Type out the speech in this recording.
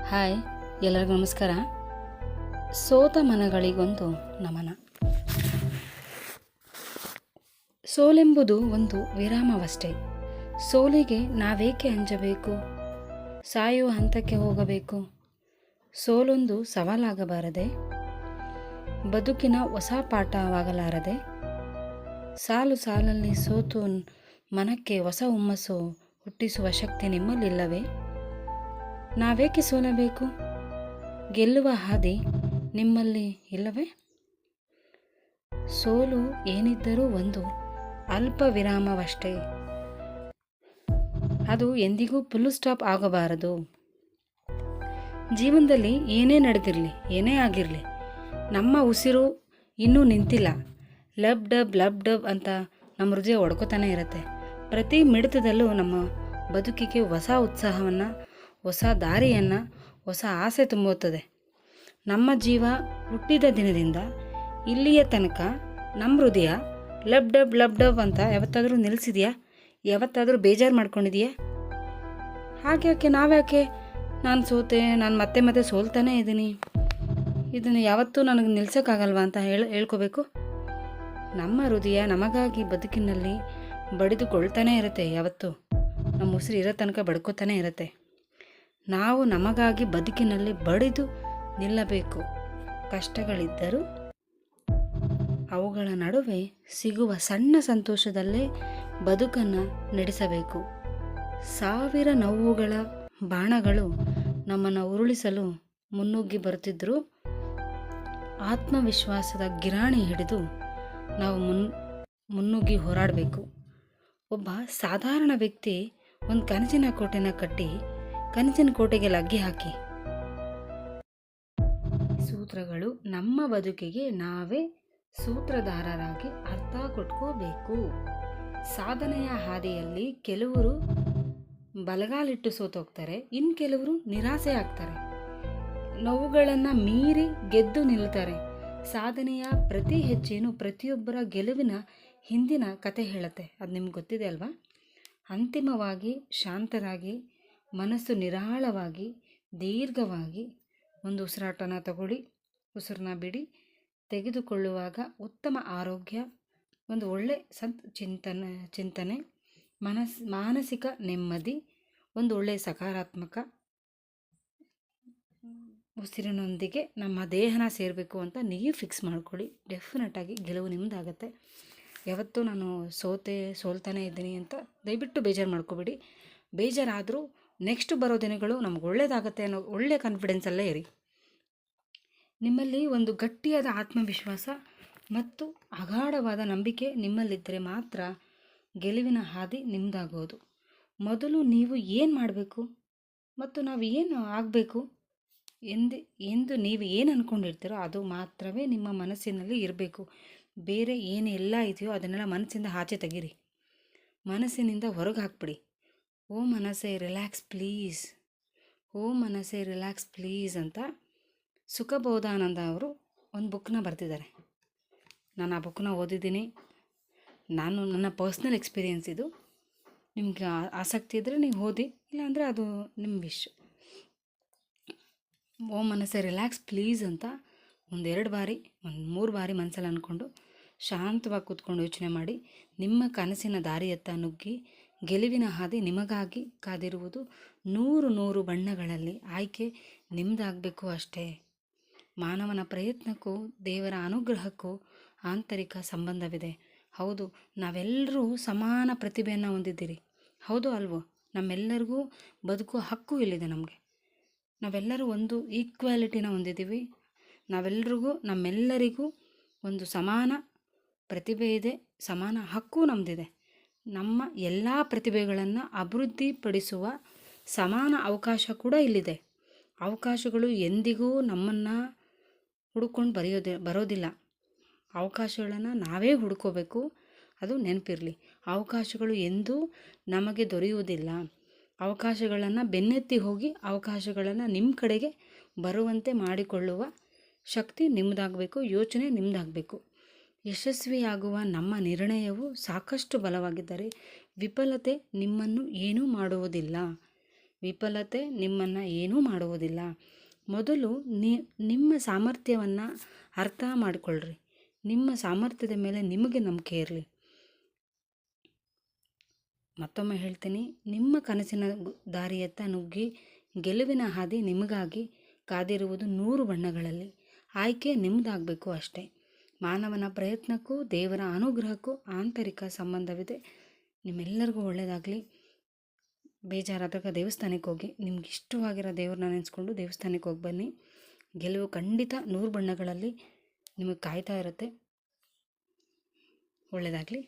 Hi, ಎಲ್ಲರಿಗೂ ನಮಸ್ಕಾರ. ಸೋತ ಮನಗಳಿಗೊಂದು ನಮನ. ಸೋಲೆಂಬುದು ಒಂದು ವಿರಾಮವಷ್ಟೇ. ಸೋಲಿಗೆ ನಾವೇಕೆ ಅಂಜಬೇಕು? ಸಾಯುವ ಹಂತಕ್ಕೆ ಹೋಗಬೇಕು? ಸೋಲೊಂದು ಸವಾಲಾಗಬಾರದೆ? ಬದುಕಿನ ಹೊಸ ಪಾಠವಾಗಲಾರದೆ? ಸಾಲು ಸಾಲಲ್ಲಿ ಸೋತು ಮನಕ್ಕೆ ಹೊಸ ಹುಮ್ಮಸ್ಸು ಹುಟ್ಟಿಸುವ ಶಕ್ತಿ ನಿಮ್ಮಲ್ಲಿಲ್ಲವೇ? ನಾವೇಕೆ ಸೋಲಬೇಕು? ಗೆಲ್ಲುವ ಹಾದಿ ನಿಮ್ಮಲ್ಲಿ ಇಲ್ಲವೇ? ಸೋಲು ಏನಿದ್ದರೂ ಒಂದು ಅಲ್ಪ ವಿರಾಮವಷ್ಟೇ. ಅದು ಎಂದಿಗೂ ಫುಲ್ ಸ್ಟಾಪ್ ಆಗಬಾರದು. ಜೀವನದಲ್ಲಿ ಏನೇ ನಡೆದಿರಲಿ, ಏನೇ ಆಗಿರಲಿ, ನಮ್ಮ ಉಸಿರು ಇನ್ನೂ ನಿಂತಿಲ್ಲ. ಲಬ್ ಡಬ್ ಅಂತ ನಮ್ಮ ಹೃದಯ ಹೊಡ್ಕೋತಾನೆ ಇರುತ್ತೆ. ಪ್ರತಿ ಮಿಡಿತದಲ್ಲೂ ನಮ್ಮ ಬದುಕಿಗೆ ಹೊಸ ಉತ್ಸಾಹವನ್ನು, ಹೊಸ ದಾರಿಯನ್ನು, ಹೊಸ ಆಸೆ ತುಂಬುತ್ತದೆ. ನಮ್ಮ ಜೀವ ಹುಟ್ಟಿದ ದಿನದಿಂದ ಇಲ್ಲಿಯ ತನಕ ನಮ್ಮ ಹೃದಯ ಲಬ್ ಡಬ್ ಅಂತ ಯಾವತ್ತಾದರೂ ನಿಲ್ಲಿಸಿದೆಯಾ? ಯಾವತ್ತಾದರೂ ಬೇಜಾರು ಮಾಡ್ಕೊಂಡಿದೆಯಾ? ಹಾಗ್ಯಾಕೆ ನಾವ್ಯಾಕೆ ನಾನು ಸೋತೆ, ನಾನು ಮತ್ತೆ ಸೋಲ್ತಾನೇ ಇದ್ದೀನಿ, ಇದನ್ನು ಯಾವತ್ತೂ ನನಗೆ ನಿಲ್ಸೋಕ್ಕಾಗಲ್ವಾ ಅಂತ ಹೇಳ್ಕೋಬೇಕು? ನಮ್ಮ ಹೃದಯ ನಮಗಾಗಿ ಬದುಕಿನಲ್ಲಿ ಬಡಿದುಕೊಳ್ತಾನೆ ಇರುತ್ತೆ. ಯಾವತ್ತೂ ನಮ್ಮ ಉಸಿರು ಇರೋ ತನಕ ಬಡ್ಕೋತಾನೆ ಇರುತ್ತೆ. ನಾವು ನಮಗಾಗಿ ಬದುಕಿನಲ್ಲಿ ಬಡಿದು ನಿಲ್ಲಬೇಕು. ಕಷ್ಟಗಳಿದ್ದರೂ ಅವುಗಳ ನಡುವೆ ಸಿಗುವ ಸಣ್ಣ ಸಂತೋಷದಲ್ಲೇ ಬದುಕನ್ನು ನಡೆಸಬೇಕು. ಸಾವಿರ ನೋವುಗಳ ಬಾಣಗಳು ನಮ್ಮನ್ನು ಉರುಳಿಸಲು ಮುನ್ನುಗ್ಗಿ ಬರುತ್ತಿದ್ದರೂ ಆತ್ಮವಿಶ್ವಾಸದ ಗಿರಾಣಿ ಹಿಡಿದು ನಾವು ಮುನ್ನುಗ್ಗಿ ಹೋರಾಡಬೇಕು. ಒಬ್ಬ ಸಾಧಾರಣ ವ್ಯಕ್ತಿ ಒಂದು ಕನಸಿನ ಕೋಟೆನ ಕಟ್ಟಿ ಕನಸಿನ ಕೋಟೆಗೆ ಲಗ್ಗೆ ಹಾಕಿ. ಸೂತ್ರಗಳು ನಮ್ಮ ಬದುಕಿಗೆ ನಾವೇ ಸೂತ್ರಧಾರರಾಗಿ ಅರ್ಥ ಕೊಟ್ಕೋಬೇಕು. ಸಾಧನೆಯ ಹಾದಿಯಲ್ಲಿ ಕೆಲವರು ಬಲಗಾಲಿಟ್ಟು ಸೋತೋಗ್ತಾರೆ, ಇನ್ನು ಕೆಲವರು ನಿರಾಸೆ ಆಗ್ತಾರೆ. ನೋವುಗಳನ್ನು ಮೀರಿ ಗೆದ್ದು ನಿಲ್ತಾರೆ. ಸಾಧನೆಯ ಪ್ರತಿ ಹೆಜ್ಜೆನೂ ಪ್ರತಿಯೊಬ್ಬರ ಗೆಲುವಿನ ಹಿಂದಿನ ಕತೆ ಹೇಳುತ್ತೆ. ಅದು ನಿಮ್ಗೆ ಗೊತ್ತಿದೆ ಅಲ್ವಾ? ಅಂತಿಮವಾಗಿ ಶಾಂತರಾಗಿ, ಮನಸ್ಸು ನಿರಾಳವಾಗಿ, ದೀರ್ಘವಾಗಿ ಒಂದು ಉಸಿರಾಟನ ತಗೊಳ್ಳಿ, ಉಸಿರನ್ನ ಬಿಡಿ. ತೆಗೆದುಕೊಳ್ಳುವಾಗ ಉತ್ತಮ ಆರೋಗ್ಯ, ಒಂದು ಒಳ್ಳೆ ಚಿಂತನೆ, ಮಾನಸಿಕ ನೆಮ್ಮದಿ, ಒಂದು ಒಳ್ಳೆಯ ಸಕಾರಾತ್ಮಕ ಉಸಿರಿನೊಂದಿಗೆ ನಮ್ಮ ದೇಹನ ಸೇರಬೇಕು ಅಂತ ನೀವು ಫಿಕ್ಸ್ ಮಾಡ್ಕೊಳ್ಳಿ. ಡೆಫಿನೆಟಾಗಿ ಗೆಲುವು ನಿಮ್ಮದಾಗತ್ತೆ. ಯಾವತ್ತೂ ನಾನು ಸೋಲ್ತಾನೆ ಇದ್ದೀನಿ ಅಂತ ದಯವಿಟ್ಟು ಬೇಜಾರು ಮಾಡ್ಕೋಬೇಡಿ. ಬೇಜಾರಾದರೂ ನೆಕ್ಸ್ಟ್ ಬರೋ ದಿನಗಳು ನಮ್ಗೆ ಒಳ್ಳೆಯದಾಗತ್ತೆ ಅನ್ನೋ ಒಳ್ಳೆಯ ಕಾನ್ಫಿಡೆನ್ಸಲ್ಲೇ ಇರಿ. ನಿಮ್ಮಲ್ಲಿ ಒಂದು ಗಟ್ಟಿಯಾದ ಆತ್ಮವಿಶ್ವಾಸ ಮತ್ತು ಅಗಾಢವಾದ ನಂಬಿಕೆ ನಿಮ್ಮಲ್ಲಿದ್ದರೆ ಮಾತ್ರ ಗೆಲುವಿನ ಹಾದಿ ನಿಮ್ಮದಾಗೋದು. ಮೊದಲು ನೀವು ಏನು ಮಾಡಬೇಕು ಮತ್ತು ನಾವು ಏನು ಆಗಬೇಕು ಎಂದು ನೀವು ಏನು ಅಂದ್ಕೊಂಡಿರ್ತೀರೋ ಅದು ಮಾತ್ರವೇ ನಿಮ್ಮ ಮನಸ್ಸಿನಲ್ಲಿ ಇರಬೇಕು. ಬೇರೆ ಏನೆಲ್ಲ ಇದೆಯೋ ಅದನ್ನೆಲ್ಲ ಮನಸ್ಸಿಂದ ಆಚೆ ತೆಗೀರಿ. ಮನಸ್ಸಿನಿಂದ ಹೊರಗೆ ಹಾಕ್ಬಿಡಿ. ಓ ಮನಸ್ಸೇ ರಿಲ್ಯಾಕ್ಸ್ ಪ್ಲೀಸ್, ಓ ಮನಸ್ಸೇ ರಿಲ್ಯಾಕ್ಸ್ ಪ್ಲೀಸ್ ಅಂತ ಸುಖಬೋಧಾನಂದ ಅವರು ಒಂದು ಬುಕ್ನ ಬರೆದಿದ್ದಾರೆ. ನಾನು ಆ ಬುಕ್ನ ಓದಿದ್ದೀನಿ. ನನ್ನ ಪರ್ಸ್ನಲ್ ಎಕ್ಸ್ಪೀರಿಯೆನ್ಸ್ ಇದು. ನಿಮ್ಗೆ ಆಸಕ್ತಿ ಇದ್ದರೆ ನೀವು ಓದಿ, ಇಲ್ಲಾಂದರೆ ಅದು ನಿಮ್ಮ ವಿಶ್. ಓ ಮನಸ್ಸೇ ರಿಲ್ಯಾಕ್ಸ್ ಪ್ಲೀಸ್ ಅಂತ ಒಂದು 3 ಬಾರಿ ಮನಸ್ಸಲ್ಲಿ ಅಂದ್ಕೊಂಡು ಶಾಂತವಾಗಿ ಕೂತ್ಕೊಂಡು ಯೋಚನೆ ಮಾಡಿ. ನಿಮ್ಮ ಕನಸಿನ ದಾರಿಯತ್ತ ನುಗ್ಗಿ ಗೆಲುವಿನ ಹಾದಿ ನಿಮಗಾಗಿ ಕಾದಿರುವುದು. 100 ಬಣ್ಣಗಳಲ್ಲಿ ಆಯ್ಕೆ ನಿಮ್ಮದಾಗಬೇಕು ಅಷ್ಟೇ. ಮಾನವನ ಪ್ರಯತ್ನಕ್ಕೂ ದೇವರ ಅನುಗ್ರಹಕ್ಕೂ ಆಂತರಿಕ ಸಂಬಂಧವಿದೆ. ಹೌದು, ನಾವೆಲ್ಲರೂ ಸಮಾನ ಪ್ರತಿಭೆಯನ್ನು ಹೊಂದಿದ್ದೀರಿ. ಹೌದು ಅಲ್ವೋ? ನಮ್ಮೆಲ್ಲರಿಗೂ ಬದುಕುವ ಹಕ್ಕು ಇಲ್ಲಿದೆ. ನಾವೆಲ್ಲರೂ ಒಂದು ಈಕ್ವಾಲಿಟಿನ ಹೊಂದಿದ್ದೀವಿ. ನಮ್ಮೆಲ್ಲರಿಗೂ ಒಂದು ಸಮಾನ ಪ್ರತಿಭೆ ಇದೆ, ಸಮಾನ ಹಕ್ಕು ನಮ್ಮದಿದೆ. ನಮ್ಮ ಎಲ್ಲ ಪ್ರತಿಭೆಗಳನ್ನು ಅಭಿವೃದ್ಧಿಪಡಿಸುವ ಸಮಾನ ಅವಕಾಶ ಕೂಡ ಇಲ್ಲಿದೆ. ಅವಕಾಶಗಳು ಎಂದಿಗೂ ನಮ್ಮನ್ನು ಹುಡ್ಕೊಂಡು ಬರೋದಿಲ್ಲ. ಅವಕಾಶಗಳನ್ನು ನಾವೇ ಹುಡ್ಕೋಬೇಕು. ಅದು ನೆನಪಿರಲಿ. ಅವಕಾಶಗಳು ಎಂದೂ ನಮಗೆ ದೊರೆಯುವುದಿಲ್ಲ. ಅವಕಾಶಗಳನ್ನು ಬೆನ್ನತ್ತಿ ಹೋಗಿ ಅವಕಾಶಗಳನ್ನು ನಿಮ್ಮ ಕಡೆಗೆ ಬರುವಂತೆ ಮಾಡಿಕೊಳ್ಳುವ ಶಕ್ತಿ ನಿಮ್ಮದಾಗಬೇಕು, ಯೋಚನೆ ನಿಮ್ಮದಾಗಬೇಕು. ಯಶಸ್ವಿಯಾಗುವ ನಮ್ಮ ನಿರ್ಣಯವು ಸಾಕಷ್ಟು ಬಲವಾಗಿದ್ದರೆ ವಿಫಲತೆ ನಿಮ್ಮನ್ನು ಏನೂ ಮಾಡುವುದಿಲ್ಲ. ವಿಫಲತೆ ನಿಮ್ಮನ್ನು ಏನೂ ಮಾಡುವುದಿಲ್ಲ. ಮೊದಲು ನಿಮ್ಮ ಸಾಮರ್ಥ್ಯವನ್ನು ಅರ್ಥ ಮಾಡಿಕೊಳ್ಳ್ರಿ. ನಿಮ್ಮ ಸಾಮರ್ಥ್ಯದ ಮೇಲೆ ನಿಮಗೆ ನಂಬಿಕೆ ಇರಲಿ. ಮತ್ತೊಮ್ಮೆ ಹೇಳ್ತೀನಿ, ನಿಮ್ಮ ಕನಸಿನ ದಾರಿಯತ್ತ ನುಗ್ಗಿ ಗೆಲುವಿನ ಹಾದಿ ನಿಮಗಾಗಿ ಕಾದಿರುವುದು 100 ಬಣ್ಣಗಳಲ್ಲಿ. ಆಯ್ಕೆ ನಿಮ್ಮದಾಗಬೇಕು ಅಷ್ಟೇ. ಮಾನವನ ಪ್ರಯತ್ನಕ್ಕೂ ದೇವರ ಅನುಗ್ರಹಕ್ಕೂ ಆಂತರಿಕ ಸಂಬಂಧವಿದೆ. ನಿಮ್ಮೆಲ್ಲರಿಗೂ ಒಳ್ಳೆಯದಾಗಲಿ. ಬೇಜಾರಾದಾಗ ದೇವಸ್ಥಾನಕ್ಕೆ ಹೋಗಿ, ನಿಮ್ಗೆ ಇಷ್ಟವಾಗಿರೋ ದೇವ್ರನ್ನ ನೆನೆಸ್ಕೊಂಡು ದೇವಸ್ಥಾನಕ್ಕೆ ಹೋಗಿ ಬನ್ನಿ. ಗೆಲುವು ಖಂಡಿತ 100 ಬಣ್ಣಗಳಲ್ಲಿ ನಿಮಗೆ ಕಾಯ್ತಾ ಇರುತ್ತೆ. ಒಳ್ಳೆಯದಾಗಲಿ.